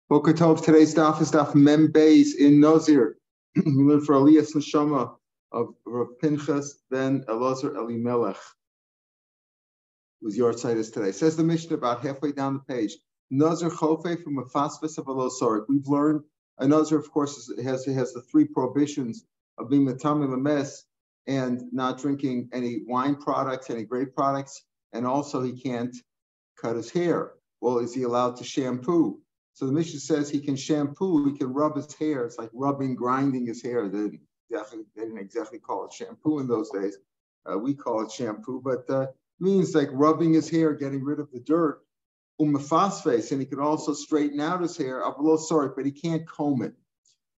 Boker Tov, today's daf is daf Mem Beis in Nizir. We learn for Aliyas Neshama of Rav Pinchas ben Elazar Elimelech, whose yard site is today. Says the Mishnah about halfway down the page. Nizir Chofei from a Fasfas of Elosarik. We've learned a Nizir, of course, has the three prohibitions of being Matami Lames and not drinking any wine products, any grape products, and also he can't cut his hair. Well, is he allowed to shampoo? So the Mishnah says he can shampoo, he can rub his hair. It's like grinding his hair. They didn't exactly call it shampoo in those days. We call it shampoo, but means like rubbing his hair, getting rid of the dirt. Umafasface, and he can also straighten out his hair. I'm a little sorry, but he can't comb it.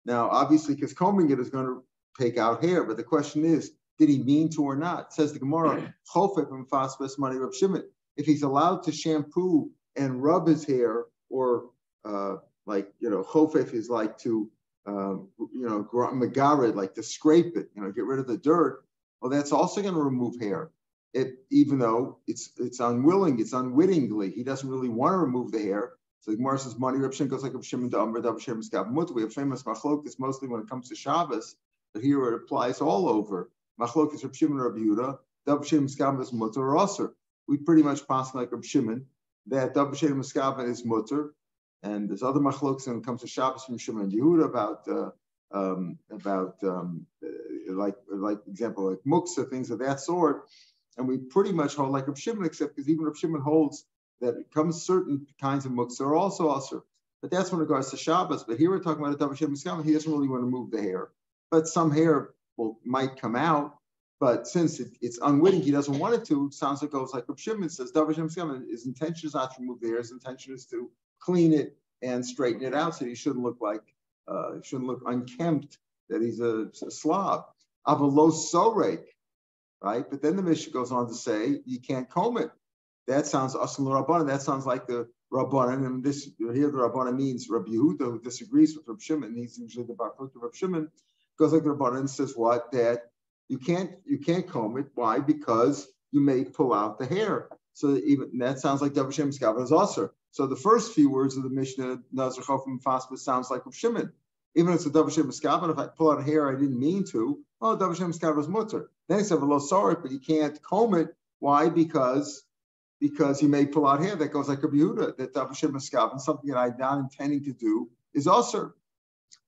Now, obviously, because combing it is going to take out hair, but the question is, did he mean to or not? It says the Gemara, if he's allowed to shampoo and rub his hair, or chofef is like to, megarid, like to scrape it, get rid of the dirt. Well, that's also going to remove hair. Even though it's unwilling, it's unwittingly, he doesn't really want to remove the hair. So the Gemara says, "Money Rav Shimon goes like Rav Shimon to Amr, Rav Shimon Skav Mut." We have famous machlokes mostly when it comes to Shabbos, but here it applies all over. Machlokes Rav Shimon Rav Yehuda, Rav Shimon Skav is mutter or aser. We pretty much pass like Rav Shimon that Rav Shimon Skav is mutter, and there's other machlokes when it comes to Shabbos from Shimon and Yehuda about example like muksa, things of that sort. And we pretty much hold like Rav Shimon, except because even Rav Shimon holds that it comes certain kinds of muksa are also asur. But that's when it regards to Shabbos. But here we're talking about a Rav Shimon Skam. He doesn't really want to move the hair, but some hair might come out. But since it's unwitting, he doesn't want it to. It sounds like it goes like Rav Shimon says. Rav Shimon Skam, his intention is not to remove the hair. His intention is to clean it and straighten it out so he shouldn't look unkempt, that he's a Slav. Avalo sorek. Right, but then the Mishnah goes on to say you can't comb it. That sounds asl Rabbanan. That sounds like the Rabbanan, and this here the Rabbanan means Rabbi Yehuda, who disagrees with Rav Shimon. He's usually the Barfut of Rav Shimon. Goes like the Rabbanan and says what, that you can't comb it. Why? Because you may pull out the hair. So even that sounds like Rav Shimon Skav is aser. So the first few words of the Mishnah Nazir Chofim Fasma sounds like Rav Shimon. Even if it's a Rav Shimon Skav, and if I pull out hair I didn't mean to, Rav Shimon Skav is mutter. Then he said, "Well, sorry, but you can't comb it." Why? Because you may pull out hair. That goes like Rabbi Yehuda, that Rav Shimon Skav, and something that I'm not intending to do is also.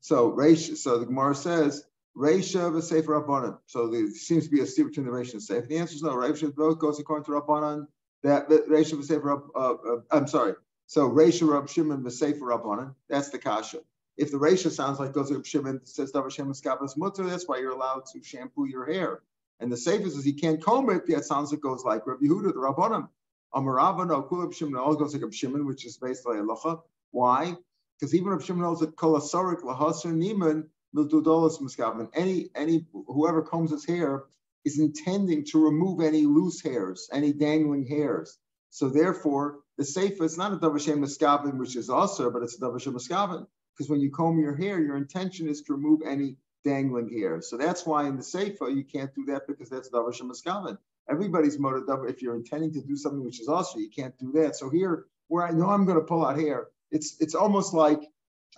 So the Gemara says, Reisha v'sefer Rabbanan. So there seems to be a stip between the Reisha and Sefer. The answer is no. Reisha both goes according to Rabbanan. That Reisha v'sefer. I'm sorry. So Reisha Rav Shimon v'sefer Rabbanan. That's the kasha. If the Reisha sounds like goes to Rav Shimon, says Rav Shimon Skav is mutter, that's why you're allowed to shampoo your hair. And the Sefer says he can't comb it. That sounds like goes like Rabbi Yehuda, the Rabbanim. Amarava no kul Rav Shimon all goes like Rav Shimon, which is based on halacha. Why? Because even Rav Shimon knows that kol asarik lahaser niman mildudolos muskav. Any whoever combs his hair is intending to remove any loose hairs, any dangling hairs. So therefore, the Sefer is not a Rav Shimon Skavin, which is also, but it's a Rav Shimon Skavin. Because when you comb your hair, your intention is to remove any dangling hair. So that's why in the Sefer you can't do that, because that's Davar Shemaskavan. Everybody's motive. If you're intending to do something which is also, you can't do that. So here, where I know I'm going to pull out hair, it's almost like,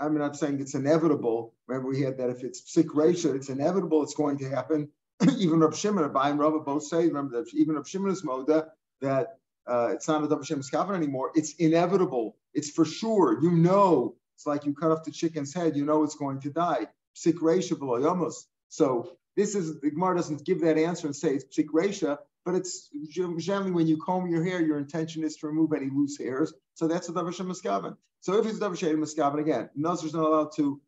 I'm not saying it's inevitable. Remember we had that if it's sick ratio, it's inevitable, it's going to happen. Even Rav Shimon, Abai and Rava both say, remember that even Rav Shimon is moda, that it's not a Davar Shemaskavan anymore. It's inevitable. It's for sure. It's like you cut off the chicken's head, it's going to die. Psik Reisha below Yomos. So the Gemara doesn't give that answer and say it's Psik Reisha, but it's generally when you comb your hair, your intention is to remove any loose hairs. So that's a Davar Shemaskavan. So if it's Davar Shemaskavan, again, Nazir's not allowed to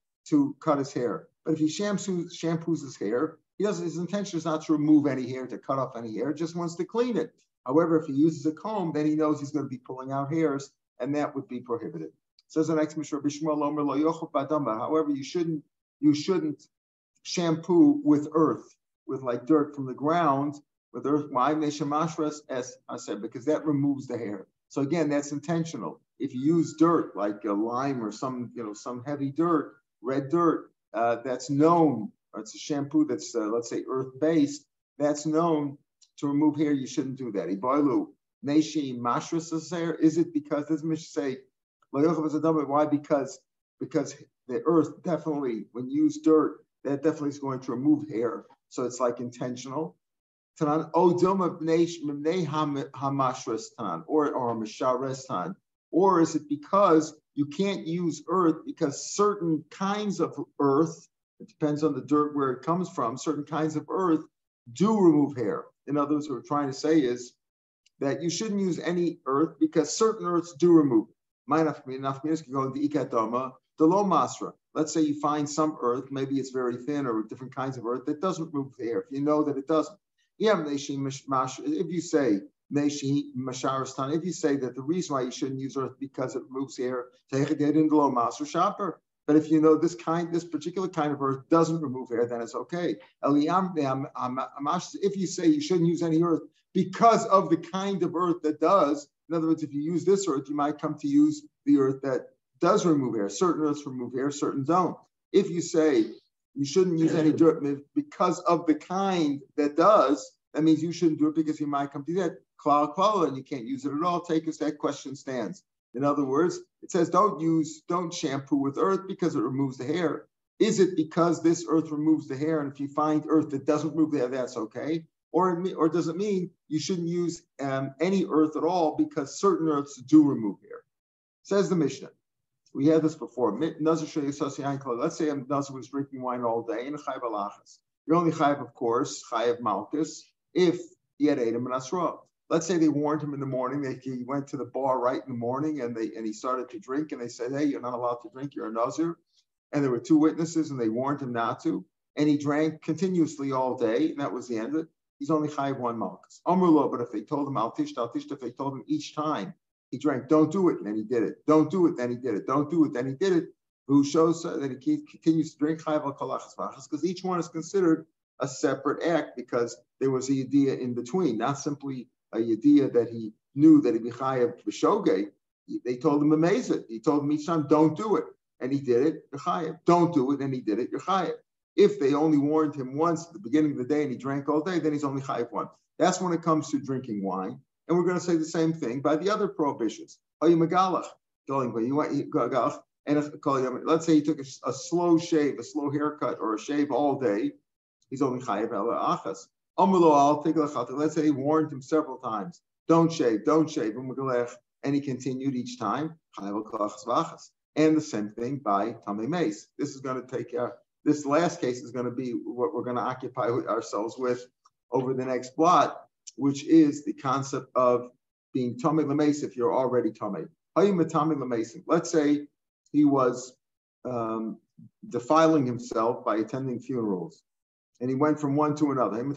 cut his hair. But if he shampoos his hair, his intention is not to remove any hair, to cut off any hair, just wants to clean it. However, if he uses a comb, then he knows he's going to be pulling out hairs, and that would be prohibited. Says the next Mishnah, however, you shouldn't shampoo with earth, with like dirt from the ground, with earth. Why? As I said, because that removes the hair. So again, that's intentional. If you use dirt like a lime or some heavy dirt, red dirt, that's known, or it's a shampoo that's let's say earth based, that's known to remove hair. You shouldn't do that. Ibailu Neshim Mashras Aser? Is it because, does Mishnah say, why? Because the earth definitely, when you use dirt, that definitely is going to remove hair. So it's like intentional. Or is it because you can't use earth because certain kinds of earth, it depends on the dirt where it comes from, certain kinds of earth do remove hair. In other words, what we're trying to say is that you shouldn't use any earth because certain earths do remove. Let's say you find some earth, maybe it's very thin or different kinds of earth that doesn't remove the hair. If you know that it doesn't. If you say if you say that the reason why you shouldn't use earth because it removes hair, but if you know this particular kind of earth doesn't remove hair, then it's okay. If you say you shouldn't use any earth because of the kind of earth that does, in other words, if you use this earth, you might come to use the earth that does remove hair. Certain earths remove hair, certain don't. If you say you shouldn't use any dirt because of the kind that does, that means you shouldn't do it because you might come to that klal, and you can't use it at all. Take us that question stands. In other words, it says don't shampoo with earth because it removes the hair. Is it because this earth removes the hair, and if you find earth that doesn't remove the hair, that's okay? Or does it mean you shouldn't use any earth at all because certain earths do remove hair? Says the Mishnah. We had this before. Let's say a Nazir was drinking wine all day in a chayav alachas. You're only chayav, of course, chayav malchus, if he had ate him in asra. Let's say they warned him in the morning. He went to the bar right in the morning and he started to drink, and they said, hey, you're not allowed to drink, you're a Nazir. And there were two witnesses and they warned him not to. And he drank continuously all day, and that was the end of it. He's only chayav one malchus. Amrullah, but if they told him if they told him each time he drank, don't do it, and then he did it. Don't do it, then he did it. Don't do it, then he did it. Who shows that he continues to drink chayav al-kalachas vachas, because each one is considered a separate act because there was a yediyah in between, not simply a yediyah that he knew that he'd be chayav b'shogeg. They told him amazing. He told him each time, don't do it, and he did it, you're chayav. Don't do it, and he did it, you're chayav. If they only warned him once at the beginning of the day and he drank all day, then he's only chayav one. That's when it comes to drinking wine. And we're going to say the same thing by the other prohibitions. Let's say he took a slow shave, a slow haircut, or a shave all day. He's only chayav achas. Let's say he warned him several times. Don't shave. And he continued each time. And the same thing by tamei meis. This is going to take care. This last case is going to be what we're going to occupy ourselves with over the next blot, which is the concept of being tamei l'meis if you're already tamei. Let's say he was defiling himself by attending funerals, and he went from one to another. He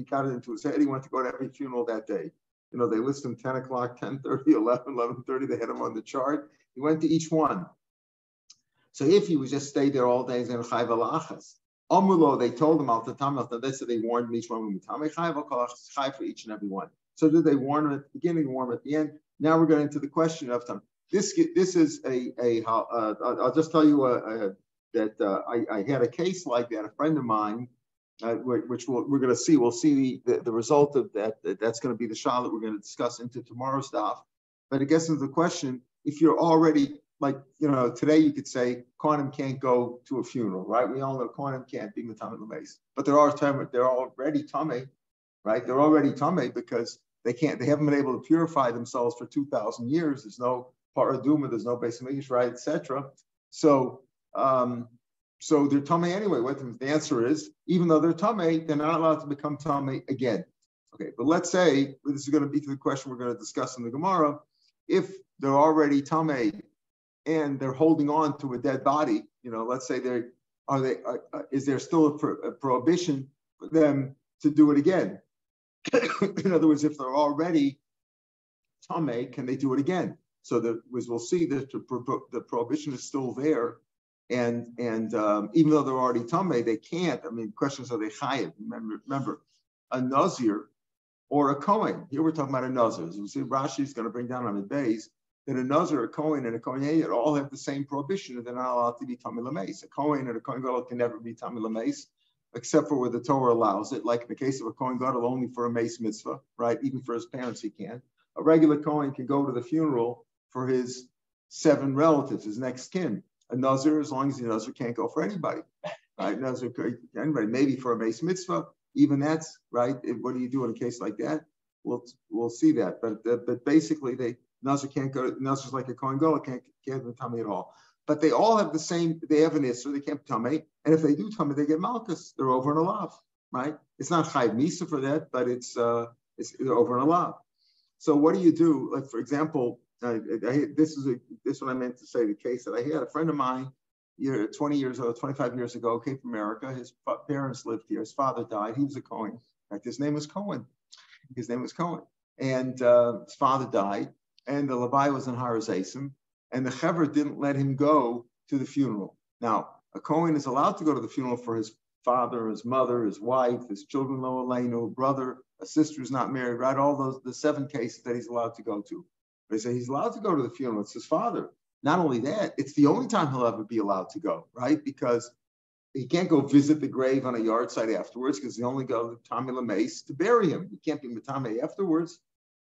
got it into his head. He wanted to go to every funeral that day. You know, they list him 10 o'clock, 10:30, 11:30. They had him on the chart. He went to each one. So if he would just stay there all day, he's going to chayav alachas. Amulo, they told him they said they warned him each one. Chayav for each and every one. So did they warn him at the beginning, warn him at the end? Now we're getting into the question of time. This is I'll just tell you that I had a case like that. A friend of mine, which we're going to see. We'll see the result of that. That's going to be the shah that we're going to discuss into tomorrow's daf. But it gets into the question: if you're already today you could say Kohanim can't go to a funeral, right? We all know Kohanim can't be Tamei l'meis, but they're already Tamei, right? They're already Tamei because they haven't been able to purify themselves for 2,000 years. There's no paraduma, there's no Beis Hamikdash, right, etc. So they're Tamei anyway. What the answer is, even though they're Tamei, they're not allowed to become Tamei again. Okay, but let's say this is going to be to the question we're going to discuss in the Gemara. If they're already Tamei and they're holding on to a dead body, let's say is there still a prohibition for them to do it again? In other words, if they're already tamei, can they do it again? So we'll see that the prohibition is still there, and even though they're already tamei, they can't. I mean, questions are they chayiv? Remember, a nazir or a kohen. Here we're talking about a nazir. As we see, Rashi is going to bring down on the base that a nazir, a kohen, and a kohen all have the same prohibition, and they're not allowed to be tamei l'meis. A kohen and a kohen gadol can never be tamei l'meis. except for where the Torah allows it, like in the case of a Kohen Gadol, only for a mace mitzvah, right? Even for his parents, he can. A regular Kohen can go to the funeral for his 7 relatives, his next kin. A Nazir, as long as the Nazir can't go for anybody, right? Nazir, anybody, maybe for a mace mitzvah, even that's right. What do you do in a case like that? We'll see that, but basically, Nazir can't go. Nazir's like a Kohen Gadol, can't have the tummy at all. But they all have the same. They have an issur. They can't tummy, and if they do tummy, they get malchus. They're over and alav, right? It's not chayv misa for that, but it's they're over and alav. So what do you do? Like for example, this is what I meant to say. The case that I had a friend of mine, 20 years ago, 25 years ago, came from America. His parents lived here. His father died. He was a Kohen. In fact, his name was Cohen. And his father died, and the Levi was in Har Hazeisim, and the Chaver didn't let him go to the funeral. Now, a Kohen is allowed to go to the funeral for his father, his mother, his wife, his children, lo aleinu, brother, a sister who's not married, right? All those, the 7 cases that he's allowed to go to. They say he's allowed to go to the funeral. It's his father. Not only that, it's the only time he'll ever be allowed to go, right? Because he can't go visit the grave on a yard site afterwards because he only go to Tami Lameis to bury him. He can't be Matame afterwards.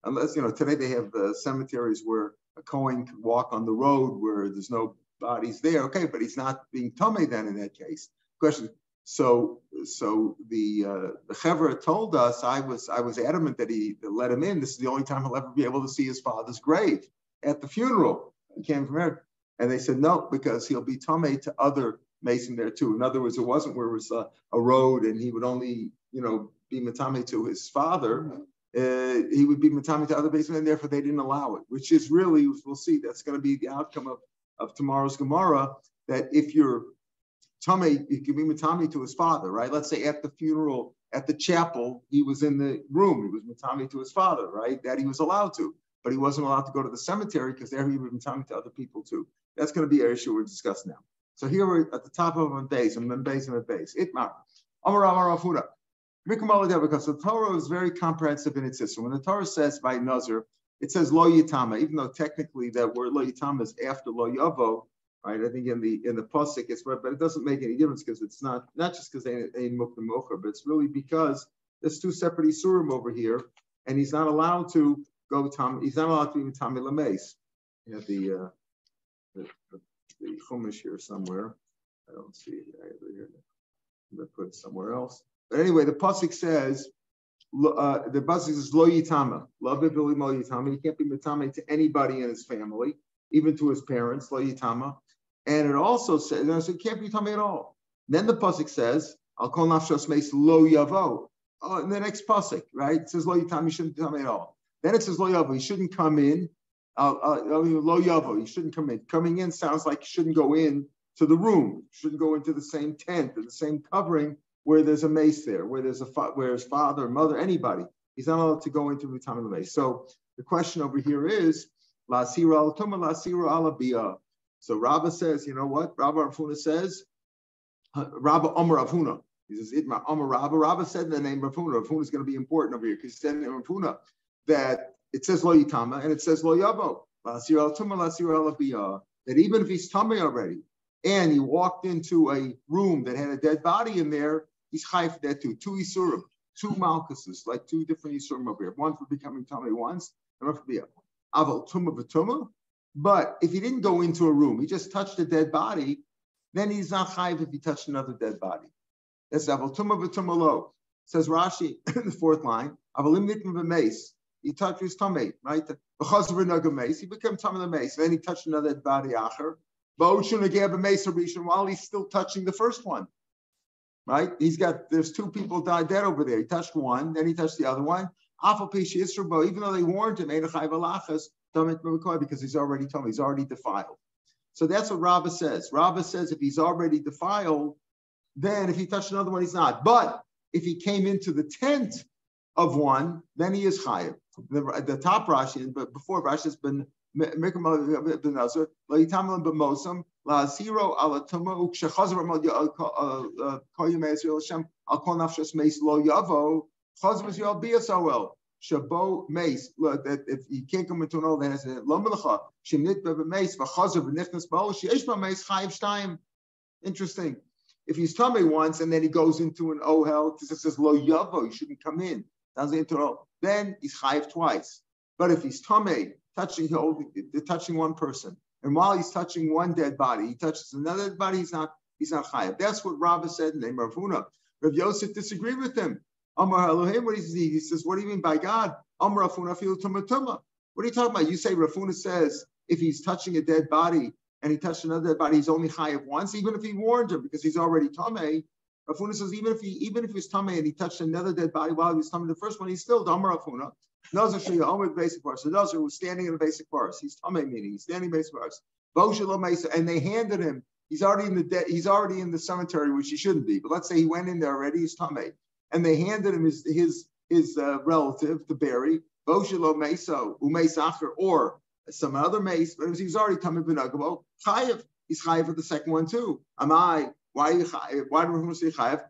Unless, today they have cemeteries where a Kohen can walk on the road where there's no bodies there. Okay, but he's not being Tomei then in that case. Question. So the Chevra told us, I was adamant that he let him in. This is the only time he'll ever be able to see his father's grave at the funeral. He came from there. And they said, no, because he'll be Tomei to other Mason there too. In other words, it wasn't where it was a road and he would only, be Matame to his father. He would be Matame to other basemen, and therefore they didn't allow it, which is really, we'll see, that's going to be the outcome of tomorrow's Gemara, that if you're Tame, you can be Matame to his father, right? Let's say at the funeral, at the chapel, he was in the room, he was Matame to his father, right? That he was allowed to, but he wasn't allowed to go to the cemetery because there he would be Matame to other people too. That's going to be an issue we'll discuss now. So here we're at the top of a base, and then base and a base. Itmar. Because the Torah is very comprehensive in its system. When the Torah says by Nazir, it says lo yitama, even though technically that word lo yitama is after lo yavo, right? I think in the pasuk it's but it doesn't make any difference because it's not just because they ain't muktim mocher, but it's really because there's 2 separate isurim over here, and he's not allowed to go tam. He's not allowed to be tami lameis. You have the chumash here somewhere. I don't see it here. I'm going to put it somewhere else. But anyway, the pasuk says, lo yitama, lo bibili mo yitama. He can't be mitame to anybody in his family, even to his parents, lo yitama. And it also says, so he can't be tame at all. And then the pasuk says, al kol nafshos meis lo yavo. Oh, in the next pasuk, right? It says lo yitama, he shouldn't be tame at all. Then it says lo yavo, he shouldn't come in. Lo yavo, he shouldn't come in. Coming in sounds like he shouldn't go in to the room. He shouldn't go into the same tent or the same covering where there's a mace there, where there's where his father, mother, anybody. He's not allowed to go into the time of the mace. So the question over here is la sira al tuma, la sira al abiyah. So Rabba says, you know what? Rabba Rafuna says, Rabba Omer Rafuna. He says, Itma Omer Rabba. Rabba said the name Rafuna. Rafuna is going to be important over here because he said in Rafuna that it says lo yitama and it says lo yavo. La sira al tuma, la sira al abiyah. That even if he's tummy already and he walked into a room that had a dead body in there, he's chayv for that too. 2 isurim, 2 malchuses, like 2 different isurim over here. One for becoming tummy once, and one for being aval tumah v'tumah. But if he didn't go into a room, he just touched a dead body, then he's not chayv if he touched another dead body. That's aval tumah v'tumah lo. Says Rashi in the 4th line, avalim nitma v'meis. He touched his tummy, right? B'chazav v'naga meis. He became tummy the meis. Then he touched another dead body acher. Ba'oshun agav v'meis harishon while he's still touching the first one. Right? There's 2 people died dead over there. He touched one, then he touched the other one. Even though they warned him, because he's already told me, he's already defiled. So that's what Rabbah says. Rabbah says if he's already defiled, then if he touched another one, he's not. But if he came into the tent of one, then he is chayav. The top Rashi, but before Rashi has been Nazir, la yitamel b'mosam, la zero ala tuma ukshechazar koyim Israel Hashem al kol nafshos meis lo yavo chazar Israel b'yasawel shabo meis. That if you can't come into an old that has a lo melacha shenit b'meis v'chazar v'nichnas ba'ol sheyesh b'meis chayiv shtayim. Interesting. If he's tamei once and then he goes into an ohel, because it says lo yavo, you shouldn't come in. Then he's chayiv twice. But if he's tamei, touching one person, and while he's touching one dead body, he touches another dead body, he's not chayiv. That's what Rabbah said in the name of Rav Huna. Rav Yosef disagreed with him. Amar Elohim, what does he says, what do you mean by God? Amar Rav Huna fil tumatuma. What are you talking about? You say Rav Huna says if he's touching a dead body and he touched another dead body, he's only chayiv once, even if he warned him because he's already tamei. Rav Huna says even if he was tamei and he touched another dead body while he was tamei the first one, he's still Amar Rav Huna. Nazir sheyomid basic parts. The Nazir was standing in the basic parts. He's tamei, meaning he's standing in basic parts. And they handed him. He's already in the cemetery, which he shouldn't be. But let's say he went in there already. He's tamei, and they handed him his relative to bury. Boshelo meso umeisacher or some other mace, but he's already tamei benagabo. Chayev. He's chayev for the second one too. Why are you chayev? Why do we say chayev?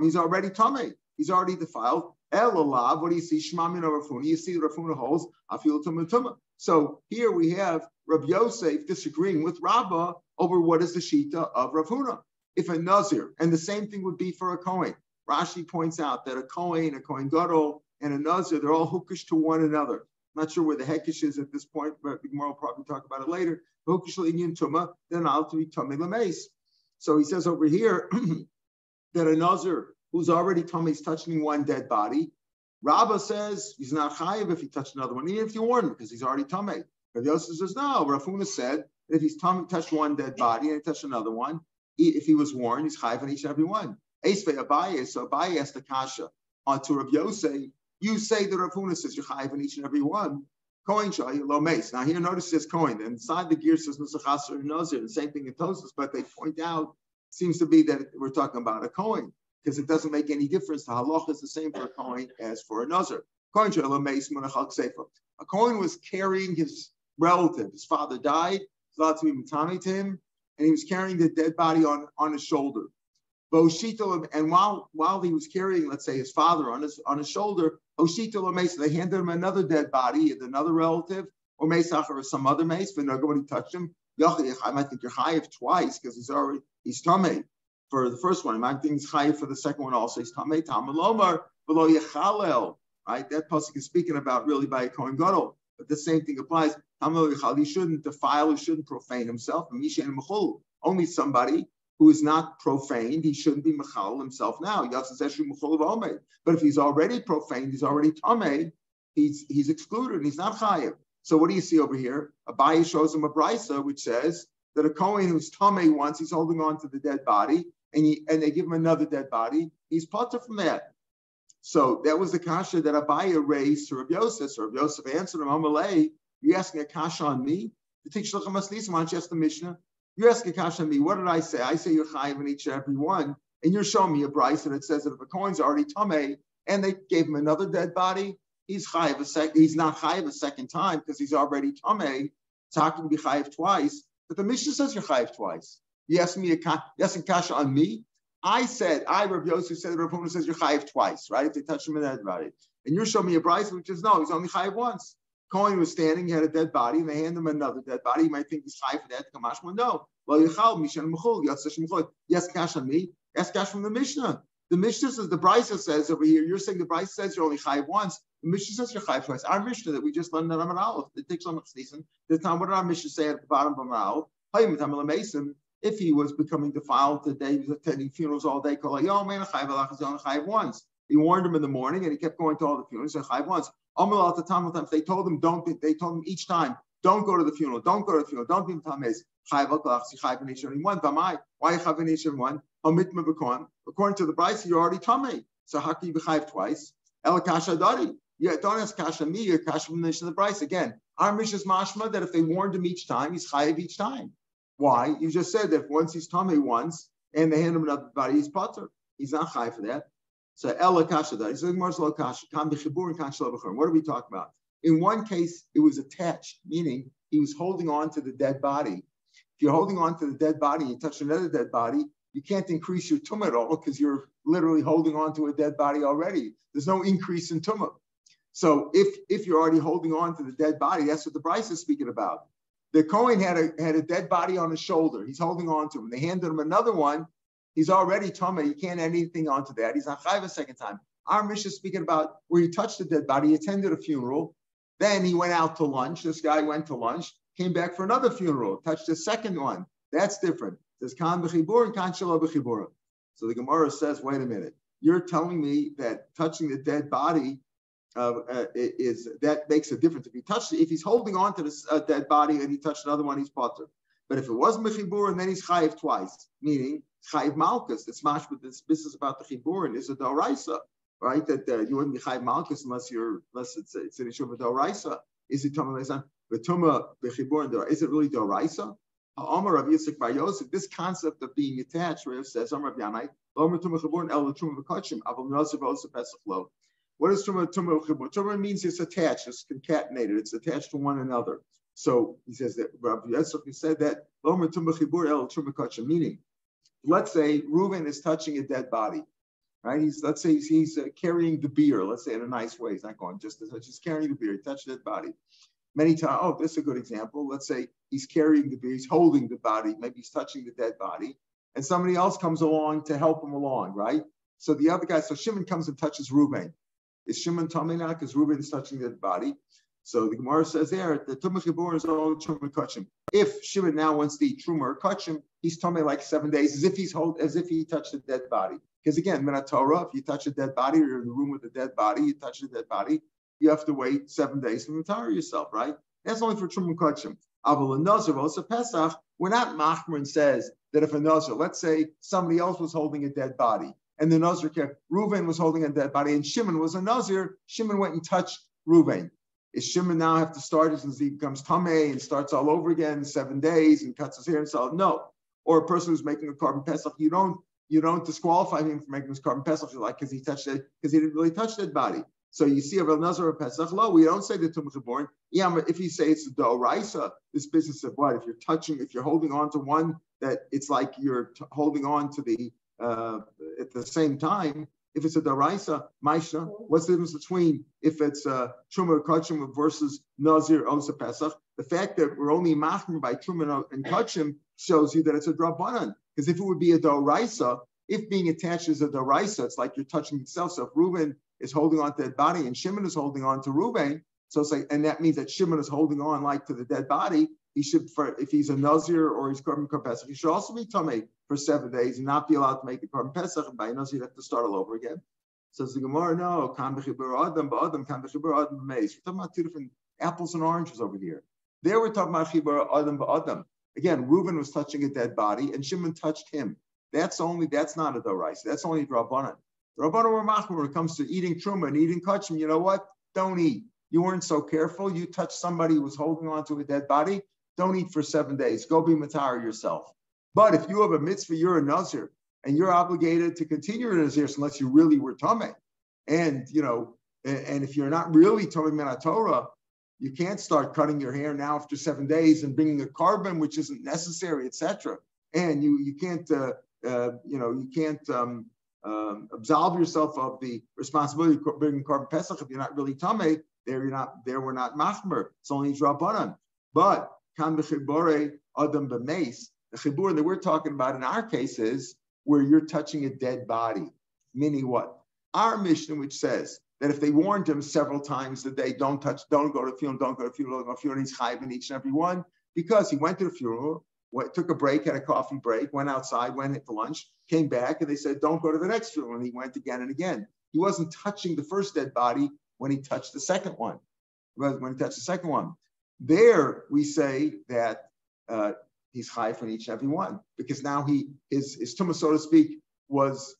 He's already tamei. He's already defiled. Elalav, what do you see? Shmamin or Rafuna. You see Rafuna holds afil tumah. So here we have Rabbi Yosef disagreeing with Rabbah over what is the shita of Rav Huna. If a Nazir, and the same thing would be for a Kohen. Rashi points out that a Kohen Gadol, and a Nazir, they're all hookish to one another. I'm not sure where the heckish is at this point, but Gemara will probably talk about it later. Hookish l'inyan tumah, then al to be tamei l'meis. So he says over here that a Nazir who's already tamei is touching one dead body. Rabbah says he's not chayiv if he touched another one, even if you warn him, because he's already tamei. Rav Yosef says no. Rav Huna said that if he's touched one dead body and he touched another one, if he was warned, he's chayiv on each and every one. Esvei Abaye, so Abaye asked the kasha onto Rav Yosef. You say that Rav Huna says you're chayiv on each and every one. Kohen shayi lo meis. Now here, notice it says Kohen. And inside the gear says Nusachasar and Nazir. The same thing in Tosfos, but they point out seems to be that we're talking about a Kohen, because it doesn't make any difference. The halach is the same for a Kohen as for a Nazir. A Kohen was carrying his relative. His father died. He's allowed to be matami to him, and he was carrying the dead body on his shoulder. And while he was carrying, let's say, his father on his shoulder, they handed him another dead body, another relative, or mesach or some other mace, but nobody touched him. I think you're chayiv twice because he's tamei for the first one. I think he's chayiv for the second one also. He's tamei tamalomar below yechalel. Right, that pasuk is speaking about really by a kohen gadol, but the same thing applies. He shouldn't defile, he shouldn't profane himself. Only somebody who is not profaned, he shouldn't be mechal himself now. But if he's already profaned, he's already tamei, he's excluded and he's not chayiv. So what do you see over here? Abaye shows him a brisa which says that a kohen who's tamei once, he's holding on to the dead body, and they give him another dead body, he's patur from that. So that was the kasha that Abaye raised to Rav Yosef. So Rav Yosef answered him, Amalei, you asking a kasha on me? Why don't you ask the Mishnah? You ask a kasha on me. What did I say? I say you're chayiv in each and every one, and you're showing me a brisa that says that if a kohen's already tamei and they gave him another dead body, he's chayiv he's not chayiv a second time because he's already tamei. It's how can be chayiv twice? But the Mishnah says you're chayiv twice. You ask me a kasha on me. Rav Yosef said that Rav Huna says you're chayiv twice, right? If they touch him in that body. And you're showing me a brisa which is no, he's only chayiv once. Kohen was standing, he had a dead body, and they hand him another dead body. You might think he's chayiv for that. Kamashma, no. Yes, cash on me. Yes, cash from the Mishnah. The Mishnah says, the brisa says over here, you're saying the brisa says you're only chayiv once. The Mishnah says you're chayiv twice. Our Mishnah that we just learned in Amar Aleph, the Tikshon Machsnissen, the time, what did our Mishnah say at the bottom of Amar Aleph? If he was becoming defiled today, he was attending funerals all day, chayiv once. He warned him in the morning, and he kept going to all the funerals. So chayiv once. If they told him they told him each time, don't go to the funeral, don't go to the funeral, don't be tamei. Chayiv in each and one. Why chayiv in each and one? According to the brisa, you're already tamei. So how can you be chayiv twice? El kasha dari. Yeah, don't ask kasha me. You're kasha from the Mishnah of the brisa. Again, our Mishnah is mashma that if they warned him each time, he's chayiv each time. Why? You just said that once he's tamei once, and they hand him another body, he's patur. He's not chayiv for that. So ela kasha da. He's like Marshal kasha. Kam b'chibur and kasha b'chur. What are we talking about? In one case, it was attached, meaning he was holding on to the dead body. If you're holding on to the dead body, you touch another dead body, you can't increase your tumah at all because you're literally holding on to a dead body already. There's no increase in tumah. So if you're already holding on to the dead body, that's what the brisa is speaking about. The Kohen had a dead body on his shoulder. He's holding on to him. They handed him another one. He's already tummy. You can't add anything onto that. He's not chayiv a second time. Our Mishnah is speaking about where he touched the dead body, he attended a funeral, then he went out to lunch. This guy went to lunch, came back for another funeral, touched the second one. That's different. It says kan b'chibur and kan shelo b'chibur. So the Gemara says, wait a minute. You're telling me that touching the dead body is that makes a difference. If he's holding on to this dead body and he touched another one, he's potter. But if it wasn't b'chibur, and then he's chayiv twice, meaning chayiv malchus. It's mash with this business about the chibur and is a doraisa, right? That you wouldn't be chayiv malchus unless it's an issue of a doraisa. Is it tuma leizan? But tuma b'chibur and is it really doraisa? Amar Rav Yitzchak Bar Yosef, this concept of being attached, Rav says, Amar Rav Yanai, Amar tuma chibur el tuma v'kachim, aval nazir v'osa pesach lo. What is tuma chibur? Tuma means it's attached, it's concatenated, it's attached to one another. So he says that Rav Yitzchak said that Amar tuma chibur el tuma v'kachim, meaning, let's say Reuven is touching a dead body, right? Let's say he's carrying the beer. Let's say in a nice way, he's not going just to touch, he's carrying the beer. He touched the dead body. Many times, oh, this is a good example. Let's say he's carrying the beer, he's holding the body, maybe he's touching the dead body, and somebody else comes along to help him along, right? So the other guy, so Shimon comes and touches Reuven. Is Shimon tummy now because Reuven is touching the body? So the Gemara says there, the Tumah Chibur is all Truma Kachim. If Shimon now wants to eat Truma or Kachim, he's tummy like 7 days, as if he touched a dead body. Because again, Minat Torah, if you touch a dead body, or you're in the room with a dead body, you touch a dead body, you have to wait 7 days to retire yourself, right? That's only for Truma Kachim. Aval a Nazir, also Pesach, we're not Machmer says that if a Nazir, let's say somebody else was holding a dead body, and the Nazir, Reuven was holding a dead body, and Shimon was a Nazir, Shimon went and touched Reuven. Is Shimon now have to start as he becomes Tameh and starts all over again in 7 days and cuts his hair and so on? No. Or a person who's making a carbon pesach, you don't disqualify him for making his carbon pesach like because he didn't really touch that body. So you see, Avel Nazar or Pesach, lo, we don't say the Tumah Chaborn. Yeah, but if you say it's the Doraisa, this business of what? If you're holding on to one, that it's like you're holding on to the at the same time. If it's a Doraisa, Maisha, what's the difference between if it's Truma Kachim versus Nazir Osa Pesach? The fact that we're only machmer by Truma and Kachim shows you that it's a Drabanan. Because if it would be a Doraisa, if being attached is a Doraisa, it's like you're touching yourself. So if Reuven is holding on to that body and Shimon is holding on to Reuven, so it's like, and that means that Shimon is holding on like to the dead body. He should, if he's a Nazir or he's Korban Pesach, he should also be Tameh for 7 days and not be allowed to make a Korban Pesach. And by a Nazir, you have to start all over again. So the Gemara, no, Kan b'chibur adam ba'adam, Kan b'chibur adam b'meis. We're talking about two different apples and oranges over here. There we're talking about chibur adam ba'adam. Again, Reuven was touching a dead body and Shimon touched him. That's not a Doraisa. That's only Rabbanan. Rabbanan were machmir when it comes to eating truma and eating kachim. You know what? Don't eat. You weren't so careful. You touched somebody who was holding on to a dead body. Don't eat for 7 days. Go be matar yourself. But if you have a mitzvah, you're a nazir, and you're obligated to continue your nazir unless you really were tameh. And and if you're not really tameh min Torah, you can't start cutting your hair now after 7 days and bringing a carbon which isn't necessary, etc. And you can't absolve yourself of the responsibility of bringing carbon pesach if you're not really tameh. We're not machmer. It's only drabanan. But kan b'chibore adam b'meis. The chibur that we're talking about in our case is where you're touching a dead body. Meaning what? Our Mishnah, which says that if they warned him several times that they don't go to the funeral, don't go to the funeral, he's chayiv in each and every one, because he went to the funeral, took a break, had a coffee break, went outside, went to lunch, came back, and they said, don't go to the next funeral. And he went again and again. He wasn't touching the first dead body when he touched the second one. There we say that he's chayiv in each and every one, because now his tumah, so to speak, was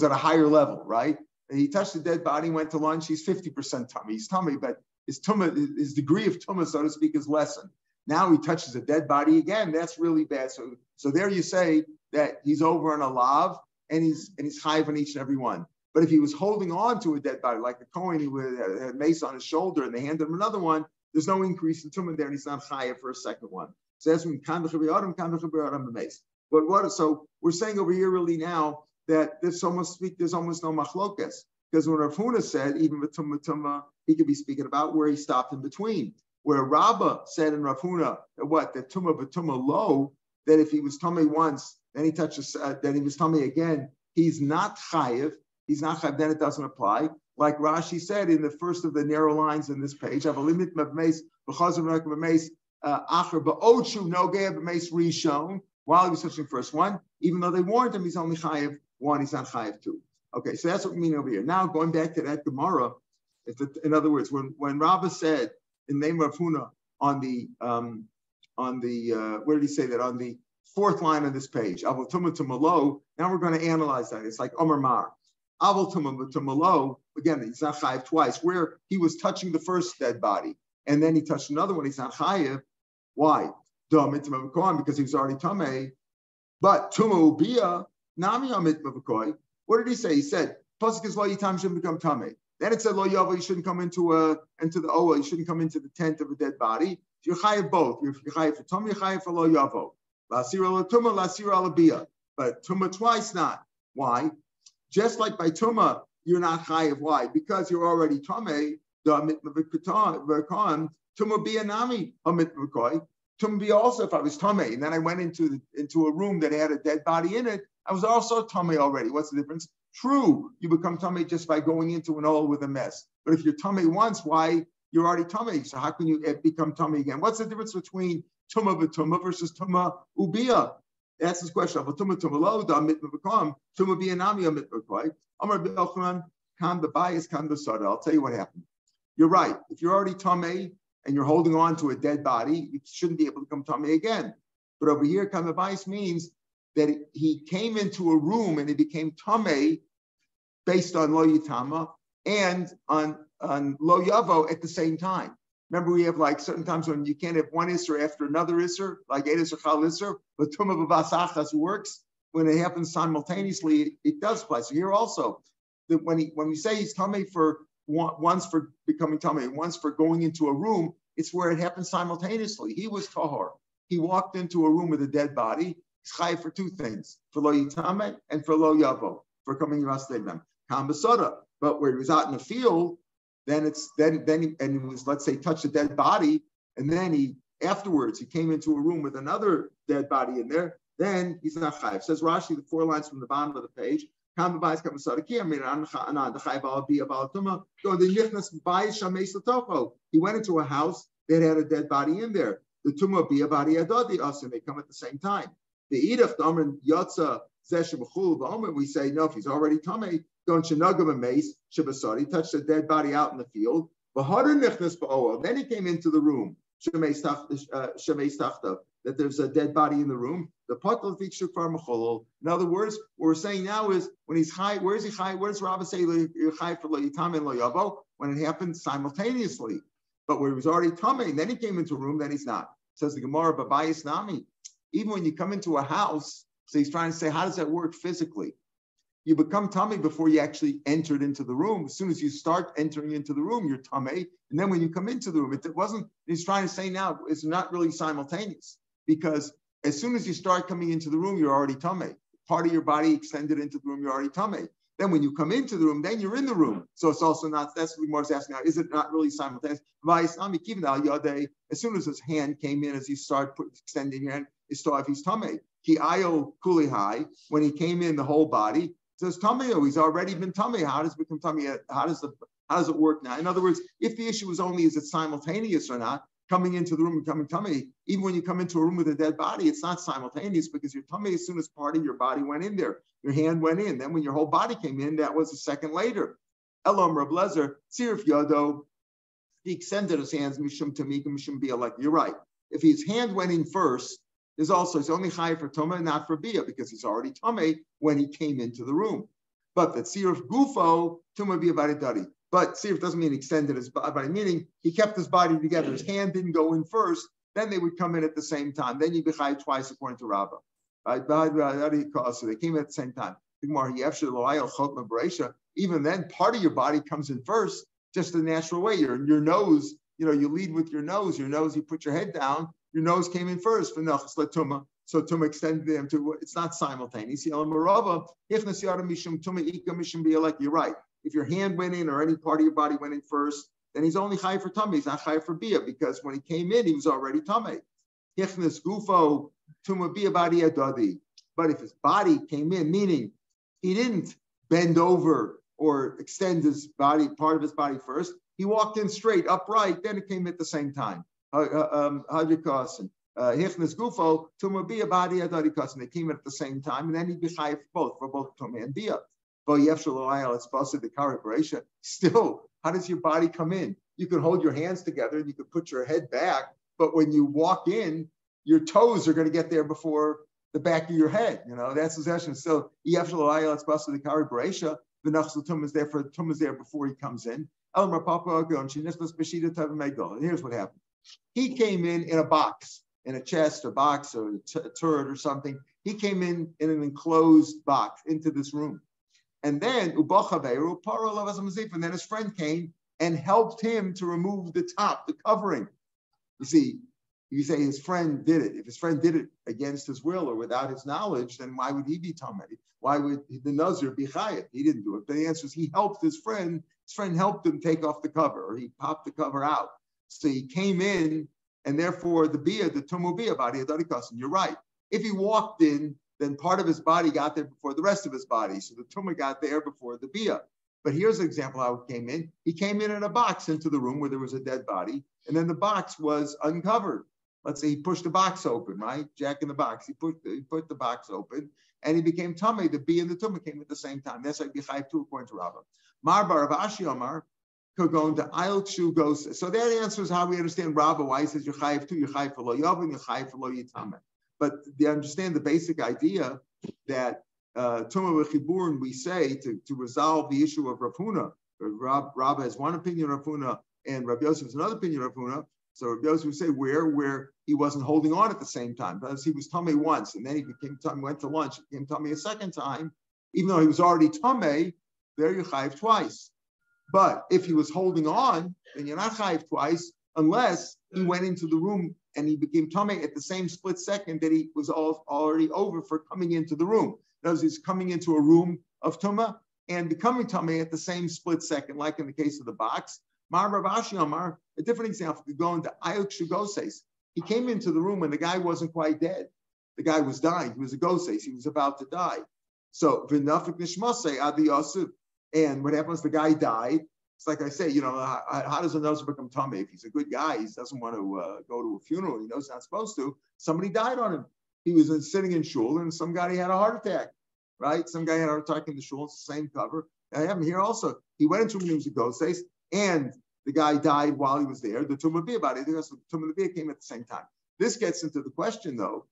at a higher level, right? He touched the dead body, went to lunch, he's 50% tummy. He's tummy, but his degree of tumah, so to speak, is lessened. Now he touches a dead body again. That's really bad. So there you say that he's over on a lav and he's chayiv on each and every one. But if he was holding on to a dead body, like the Kohen who had mace on his shoulder and they handed him another one, there's no increase in tumah there, and he's not chayiv for a second one. So that's when kan b'chibur adam b'meis. But so we're saying over here really now that there's almost no machlokas, because when Rav Huna said even with tumah, he could be speaking about where he stopped in between. Where Rabbah said in Rav Huna that tumah b'tumah low, that if he was tummy once then he touches, then he was tummy again. He's not chayiv. He's not chayiv. Then it doesn't apply. Like Rashi said in the first of the narrow lines in this page, I have a limit of mace, rishon, while he was touching first one, even though they warned him, he's only chayiv one, he's not chayiv two. Okay, so that's what we mean over here. Now going back to that Gemara, in other words, when Rabbah said in the name of Huna on the where did he say that on the fourth line of this page? Avol Tumah to Malo. Now we're going to analyze that. It's like Omer Mar. Avol Tumah to Malo. Again, he's not chayiv twice. Where he was touching the first dead body, and then he touched another one. He's not chayiv. Why? Because he was already tamei. But Tumah Ubia Nami Amit Mavakoi. What did he say? He said pasuk is lo yitam shouldn't become tamei. Then it said lo yavo, you shouldn't come into the oah, you shouldn't come into the tent of a dead body. You're chayiv both. You're chayiv for tamei, you're chayiv for lo yavo. Lasir ala tumah, lasir ala bia. But tumah twice not. Why? Just like by tumah, you're not chayiv. Why? Because you're already tamei. The mitma v'kan tumah bia nami mitma v'koi. Tumah bia also if I was tamei and then I went into a room that had a dead body in it, I was also tamei already. What's the difference? True, you become tamei just by going into an oil with a mess. But if you're tamei once, why? You're already tamei. So how can you become tamei again? What's the difference between tumah v'tumah versus tumah ubia? That's his question. Tumah lo da mitma v'kam tumah bia nami mitma v'koi. Amar b'elchanan kan b'bayis kan b'sada. I'll tell you what happened. You're right. If you're already tamei and you're holding on to a dead body, you shouldn't be able to become tamei again. But over here, kan b'bayis means that he came into a room and he became tamei based on lo yitama and on lo yavo at the same time. Remember, we have like certain times when you can't have one isser after another isser, like eight isser chal isser, but tumah b'vasachas works. When it happens simultaneously, it does apply. So here also, that when we say he's tamei for once for becoming tamei, once for going into a room, it's where it happens simultaneously. He was tahor. He walked into a room with a dead body. He's chayiv for two things: for lo yitame and for lo yavo, for coming yivastegdam. Kambasoda. But where he was out in the field, then he was, let's say, touched a dead body, and then he came into a room with another dead body in there. Then he's not chayiv. Says Rashi, the 4 lines from the bottom of the page. He went into a house that had a dead body in there. The tumah be a body adadi us, and they come at the same time. The edaf damen yotza zeshebchul b'omer. We say no, if he's already tamei, don't shenagam a mace shebasari, touched a dead body out in the field. Then he came into the room. That there's a dead body in the room. The in other words, what we're saying now is when he's high, where is he high? Where does Rabbah say you're high for lo yitam and lo yavo? When it happened simultaneously. But where he was already tamei, and then he came into a room, then he's not. Says the Gemara, Babayis Nami. Even when you come into a house, so he's trying to say, how does that work physically? You become tamei before you actually entered into the room. As soon as you start entering into the room, you're tamei. And then when you come into the room, it wasn't, he's trying to say now, it's not really simultaneous. Because as soon as you start coming into the room, you're already tamei. Part of your body extended into the room, you're already tamei. Then when you come into the room, then you're in the room. So it's also not, that's what Mar's asking now, is it not really simultaneous? As soon as his hand came in, as you start extending your hand, it's if he's tamei. He ayo kuli high, when he came in, the whole body, says tamei, he's already been tamei. How does it become tamei? How does it work now? In other words, if the issue is only is it simultaneous or not, coming into the room and becoming tamei, even when you come into a room with a dead body, it's not simultaneous because you're tamei as soon as part of your body went in there. Your hand went in. Then when your whole body came in, that was a second later. Elom Reb Lezer, Tzirif Yodo, he extended his hands, Mishum Tamika, Mishum Bia, like you're right. If his hand went in first, it's only chayiv for Toma, not for Bia, because he's already tamei when he came into the room. But the Tzirif Gufo, Tuma Bia Baridari. But Tzirif doesn't mean extended his body, meaning he kept his body together. His hand didn't go in first, then they would come in at the same time. Then you'd be chayiv twice according to Rabbah. Right? So they came at the same time. Even then, part of your body comes in first, just the natural way. Your nose, you lead with your nose. Your nose, you put your head down. Your nose came in first. So Tuma extended them to, it's not simultaneous. You're right. If your hand went in or any part of your body went in first, then he's only chayiv for tamei. He's not chayiv for bia, because when he came in, he was already tamei. Hichnas gufo tuma bia badi adadi. But if his body came in, meaning he didn't bend over or extend his body, part of his body first, he walked in straight, upright, then it came at the same time. Hadrikasan. Hichnas Gufo, Tuma Bia Badi Adadikasan. They came at the same time, and then he'd be chayiv for both Tuma and Bia. It's supposed to the Karabration. Still, how does your body come in? You could hold your hands together and you could put your head back, but when you walk in, your toes are going to get there before the back of your head. That's the session. So it's supposed to the Karabration. The Nachsul Tum is there before he comes in. And here's what happened. He came in a box, in a chest or box or a turret or something. He came in an enclosed box into this room. And then and then his friend came and helped him to remove the top, the covering. You see, you say his friend did it. If his friend did it against his will or without his knowledge, then why would he be tamei? Why would the Nazir be chayiv? He didn't do it. But the answer is he helped his friend. His friend helped him take off the cover, or he popped the cover out. So he came in, and therefore the tumu bia body adadikasan. You're right. If he walked in, then part of his body got there before the rest of his body. So the tumah got there before the bia. But here's an example how it came in. He came in a box into the room where there was a dead body, and then the box was uncovered. Let's say he pushed the box open, right? Jack in the box. He put the box open, and he became tamei. The bia and the tumah came at the same time. That's like B'chayv too, according to Rabbah. Mar bar of Ashi Omar could go into Ayl Kshu goes. So that answers how we understand Rabbah, why he says you're chayiv too, you're chayiv for lo yavin, you're chayiv for lo yitameh. But they understand the basic idea that Tumah v'chiburn, we say to resolve the issue of Rav Huna. Rabbah has one opinion of Rav Huna, and Rav Yosef has another opinion of Rav Huna. So Rav Yosef would say where he wasn't holding on at the same time, because he was tamei once, and then he became tamei, went to lunch, became tamei a second time, even though he was already tamei. There you chayiv twice. But if he was holding on, then you're not chayiv twice unless he went into the room and he became tamei at the same split second that he was already over for coming into the room. In other words, he's coming into a room of tumah and becoming tamei at the same split second, like in the case of the box. Mar Rav Ashi Amar, a different example, could go into Ayuk Shugoses. He came into the room when the guy wasn't quite dead. The guy was dying. He was a goses. He was about to die. So v'nafik nishmasei adi yosef. And what happens? The guy died. It's like I say, how does a Nazir become tamei? If he's a good guy, he doesn't want to go to a funeral. He knows he's not supposed to. Somebody died on him. He was sitting in shul, and some guy had a heart attack, right? Some guy had a heart attack in the shul. It's the same cover. I have him here also. He went into when he was a goses, and the guy died while he was there. The tumah bia about it. The tumah bia came at the same time. This gets into the question, though,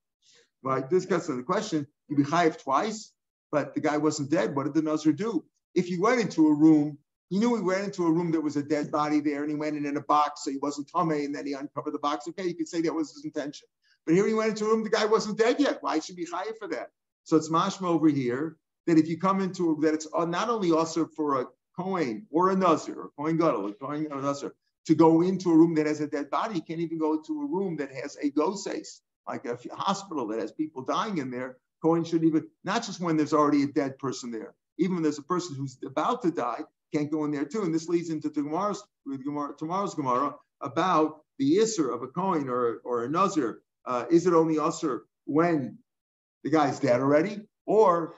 right? This gets into the question. You be chayiv twice, but the guy wasn't dead. What did the Nazir do? If he went into a room, he knew he went into a room that was a dead body there, and he went in a box, so he wasn't tamei, and then he uncovered the box. Okay, you could say that was his intention. But here he went into a room, the guy wasn't dead yet. Why should he be chayiv for that? So it's mashma over here that if you come into that it's not only also for a Kohen or a Nazir, or Kohen Gadol, or Kohen or Nazir, to go into a room that has a dead body. You can't even go to a room that has a goses, like a hospital that has people dying in there. Kohen shouldn't even, not just when there's already a dead person there. Even when there's a person who's about to die, can't go in there too. And this leads into tomorrow's Gemara about the Isser of a Kohen or a Nazir. Is it only Isser when the guy's dead already? Or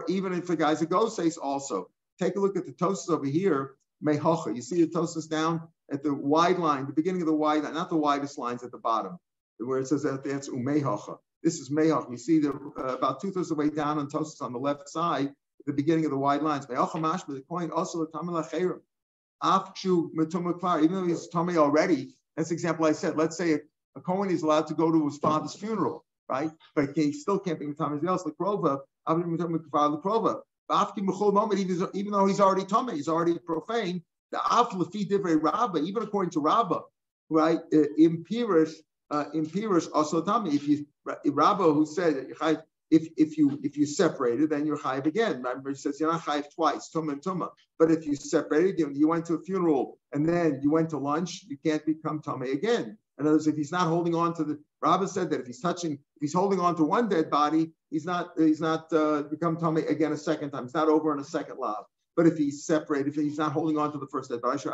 even if the guy's a goses also. Take a look at the Tosas over here, Mehocha. You see the Tosas down at the wide line, the beginning of the wide line, not the widest lines at the bottom, where it says that that's Umehocha. This is Mehocha. You see the about 2/3 of the way down on Tosas on the left side, at the beginning of the wide lines. Mehocha mashma, the coin also tamei lacheirim. Afkshu metumah kvar, even though he's tamei already. That's the example I said. Let's say a Kohen is allowed to go to his father's funeral, right? But he still can't be tamei else. L'krova, avim metumah kvar l'krova. Even though he's already tamei, he's already profane. The af lefi divrei Rabbah, even according to Rabbah, right? Impirish also tamei. If you Rabbah who said if you separated, then you're chayiv again. Remember, he says you're not chayiv twice, tumah and tumah. But if you separated, you went to a funeral and then you went to lunch, you can't become tamei again. In other words, if he's not holding on to the Rabbah said that if he's holding on to one dead body, he's not become tamei again a second time. It's not over on a second lav. But if he's separated, if he's not holding on to the first dead body, so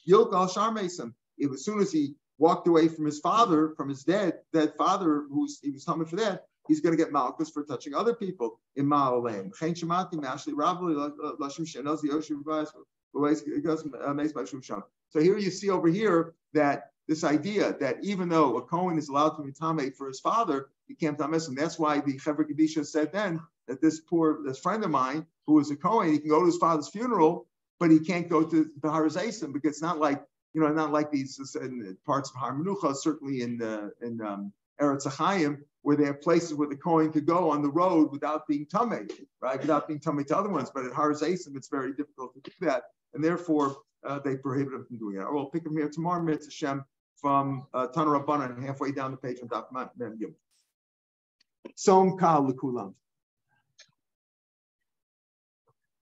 Yilk al Shar Mesim. As soon as he walked away from his father, from his dead father, he was tamei for that, he's going to get malchus for touching other people in Ma'aleim. So here you see over here that this idea that even though a Kohen is allowed to be Tameh for his father, he can't Tameh him. That's why the Chevra Kedisha said then that this friend of mine who is a Kohen, he can go to his father's funeral, but he can't go to the Har Zaysim because it's not like, not like these in parts of Har Menucha, certainly in Eretz Achayim, where they have places where the Kohen could go on the road without being Tameh, right? Without being Tameh to other ones. But at Har Zaysim, it's very difficult to do that. And therefore, they prohibit him from doing it. We'll pick him here tomorrow, Mitzvah Shem, from Tana Rabbanan, halfway down the page on Daf Yomi. Som Kal L'Kulam.